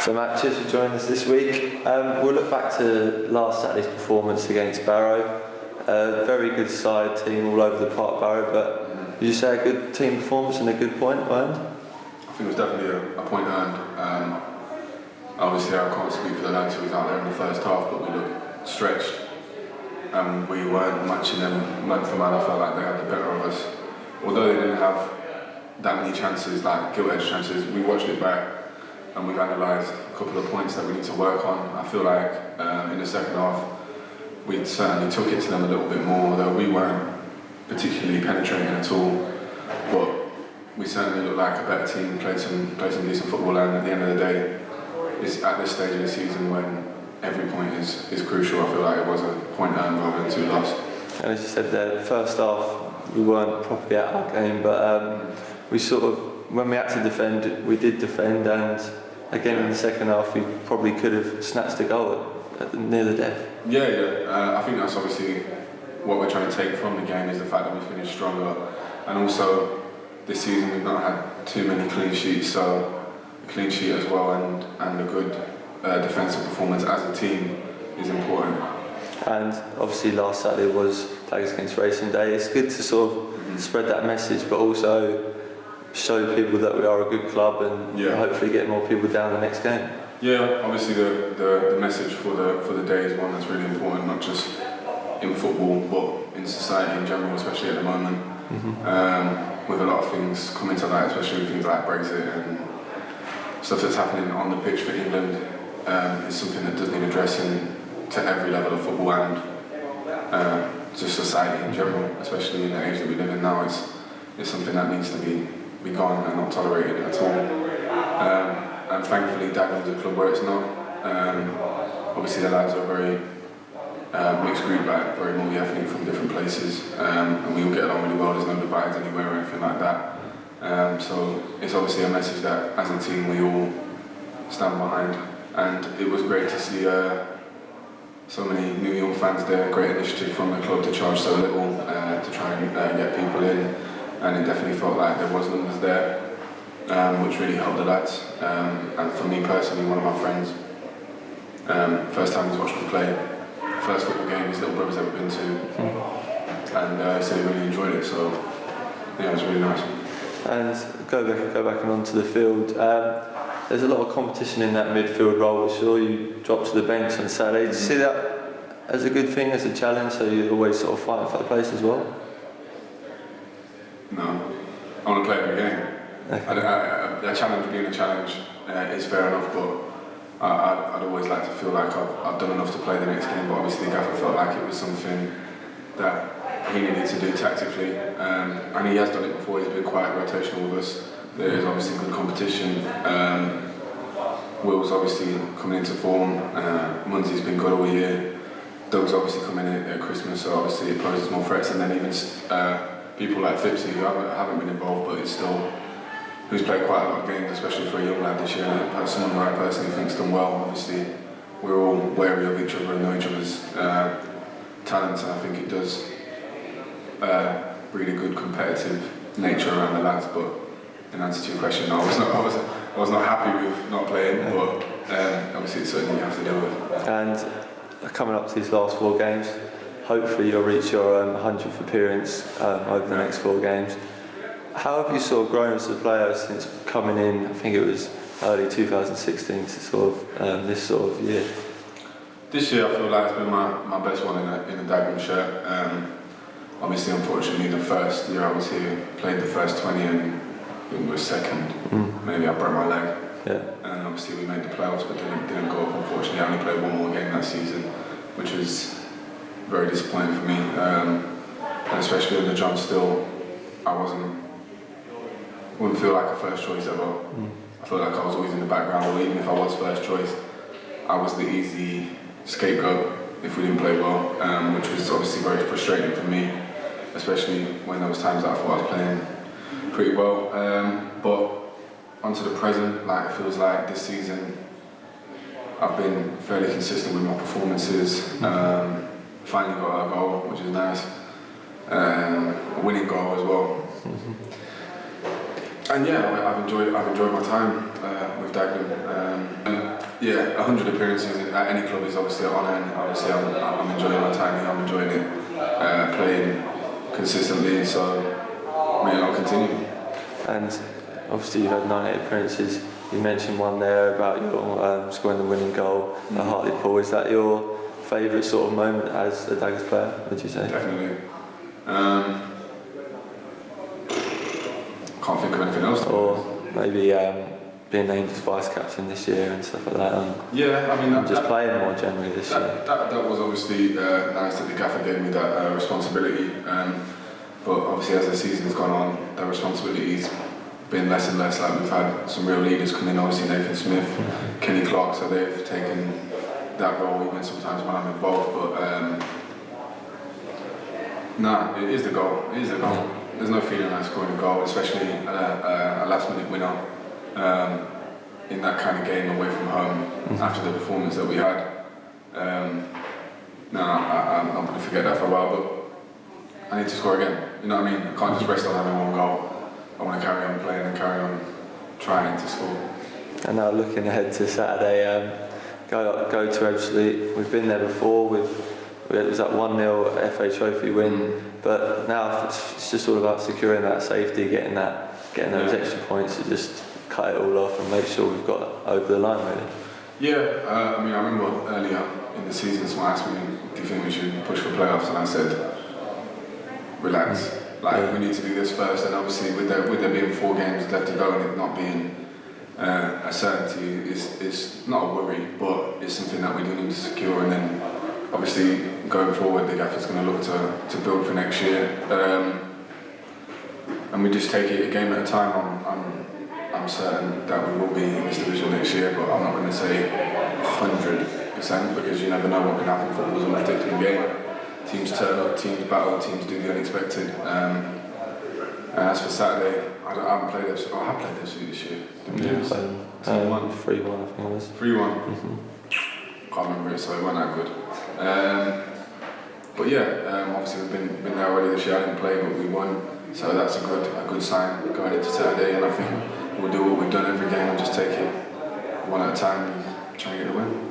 So Matt, cheers for joining us this week. We'll look back to last Saturday's performance against Barrow. Very good side, team all over the park, Barrow, but did you say a good team performance and a good point earned? I think it was definitely a point earned. Obviously I can't speak for the lads who was out there in the first half, but we looked stretched and we weren't matching them man for man. I felt like they had the better of us. Although they didn't have that many chances, like gilt-edged chances, we watched it back and we've analysed a couple of points that we need to work on. I feel like in the second half we certainly took it to them a little bit more, although we weren't particularly penetrating at all. But we certainly looked like a better team, played some decent football, and at the end of the day, it's at this stage of the season when every point is crucial. I feel like it was a point earned rather than two lost. And as you said there, first half we weren't properly at our game, but we sort of, when we had to defend, we did defend, and again in the second half we probably could have snatched a goal near the death. I think that's obviously what we're trying to take from the game, is the fact that we finished stronger, and also this season we've not had too many clean sheets, so a clean sheet as well and a good defensive performance as a team is important. And obviously last Saturday was Daggers against Racing Day. It's good to sort of spread that message, but also show people that we are a good club and hopefully get more people down the next game. Yeah, obviously the message for the day is one that's really important, not just in football but in society in general, especially at the moment. With a lot of things coming to light, especially things like Brexit and stuff that's happening on the pitch for England, is something that does need addressing to every level of football and just society in general, especially in the age that we live in now. It's something that needs to be gone and not tolerated at all. And thankfully Daggers is a club where it's not. Obviously the lads are a very mixed group, like very multi-ethnic from different places, and we all get along really well. There's no divides anywhere or anything like that. So it's obviously a message that as a team we all stand behind, and it was great to see so many new young fans there. Great initiative from the club to charge so little to try and get people in, and it definitely felt like there was numbers there, which really helped the lads. And for me personally, one of my friends, first time he's watched me play, first football game his little brother's ever been to, and he said he really enjoyed it, so yeah, it was really nice. And go back and onto the field. There's a lot of competition in that midfield role. We saw you drop to the bench on Saturday. Did you see that as a good thing, as a challenge, so you're always sort of fighting for the place as well? No, I want to play every game. Okay. A challenge being a challenge is fair enough, but I'd always like to feel like I've done enough to play the next game, but obviously Gaffer felt like it was something that he needed to do tactically, and he has done it before. He's been quite rotational with us. There is obviously good competition. Will's obviously coming into form. Munsey's been good all year. Doug's obviously coming in at Christmas, so obviously it poses more threats, and then even people like Fipsy, who haven't been involved but who's played quite a lot of games, especially for a young lad this year, and someone who I personally think's done well. Obviously we're all wary of each other and know each other's talents, and I think it does breed a good competitive nature around the lads. But in answer to your question, no, I was not happy with not playing, but obviously it's something you have to deal with. And coming up to these last 4 games, hopefully you'll reach your 100th appearance over the next 4 games. How have you sort of grown as a player since coming in, I think it was early 2016, to sort of this sort of year? This year I feel like it's been my best one in a Daggers shirt. Obviously, unfortunately, the first year I was here, played the first 20 and I think was second. Maybe I broke my leg. Yeah. And obviously we made the playoffs but didn't go up, unfortunately. I only played 1 more game that season, which was very disappointing for me. And especially under John Still, I wouldn't feel like a first choice ever. I felt like I was always in the background, or even if I was first choice, I was the easy scapegoat if we didn't play well, which was obviously very frustrating for me, especially when there was times that I thought I was playing pretty well. But onto the present, like, it feels like this season I've been fairly consistent with my performances. Finally got a goal, which is nice. A winning goal as well. And yeah, I've enjoyed my time with Dagenham. Yeah, 100 appearances at any club is obviously an honour, and obviously I'm enjoying my time here. I'm enjoying it, playing consistently. So, I'll continue. And obviously you've had 98 appearances. You mentioned one there about your scoring the winning goal at Hartlepool. Is that your favourite sort of moment as a Daggers player, would you say? Definitely. Can't think of anything else. Or maybe being named as vice captain this year and stuff like that. Yeah, I mean, just playing more generally this year. That was obviously nice that the gaffer gave me that responsibility. But obviously, as the season's gone on, that responsibility's been less and less. Like, we've had some real leaders come in. Obviously, Nathan Smith, Kenny Clark, so they've taken that role even sometimes when I'm involved. But it is the goal. It is the goal. There's no feeling like scoring a goal, especially a last-minute winner in that kind of game away from home after the performance that we had. I'm going to forget that for a while, but I need to score again. You know what I mean? I can't just rest on having one goal. I want to carry on playing and carry on trying to score. And now looking ahead to Saturday, go to Ebbsfleet. We've been there before. It was that 1-0 FA Trophy win, but now it's just all about securing that safety, getting those extra points to just cut it all off and make sure we've got over the line, really. Yeah, I remember earlier in the season someone asked me, do you think we should push for playoffs? And I said, relax. We need to do this first, and obviously with there being 4 games left to go and it not being a certainty is not a worry, but it's something that we do need to secure. And then obviously going forward, the gaffer's going to look to build for next year, and we just take it a game at a time. I'm certain that we will be in this division next year, but I'm not going to say 100% because you never know what can happen. Football's an unpredictable game. Teams turn up, teams battle, teams do the unexpected. As for Saturday, I haven't played Ebbsfleet. I have played Ebbsfleet this year. 3-1, I think it was. 3-1. Can't remember it, so it wasn't that good. But yeah, obviously we've been there already this year. I didn't play, but we won, so that's a good sign going into Saturday. And I think we'll do what we've done every game and just take it one at a time and try and get a win.